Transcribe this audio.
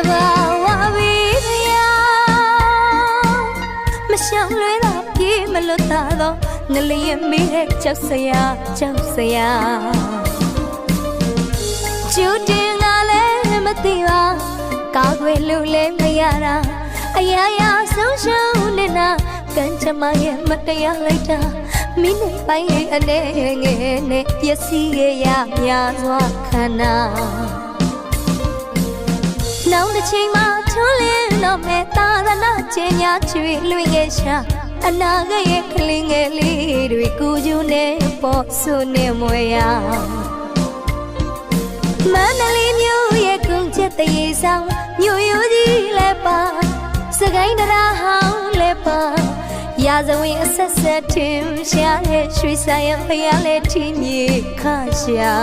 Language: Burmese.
ဘာဝဝီယာမရှောင်လွဲတာပြေးမလွတ်တာတော့ငလျင်မေးတဲ့ကြောက်စရာကျူတင်ကလည်းမသိပါကာကွယ်လို့လည်းမရတာအရာရာဆုံးရှုံးနေတာကံချမရဲ့မတရားလိုက်တာမိနစ်ပိုင်းရဲ့အနေငယ်နဲ့ပျက်စီးရများစွာခန္ဓာနောင်တစ်ချိန်မှာထွန်းလင်းတော့မဲ့သာသနာကျင်ညာချွေလွင်ရဲ့ရှာအနာဂတ်ရဲ့ကလေးငယ်လေးတွေကိုကျူနဲ့ပေါ်ဆုနေမွေရမန္တလေးမြို့ရဲ့ကုန်းချက်တရေဆောင်မြို့ရိုးကြီးလည်းပါစကိုင်းတရားဟောင်းလည်းပါရာဇဝင်အဆက်ဆက်ထင်ရှားတဲ့ရွှေဆိုင်ရဖျားလည်းထင်းမြေခါရှာ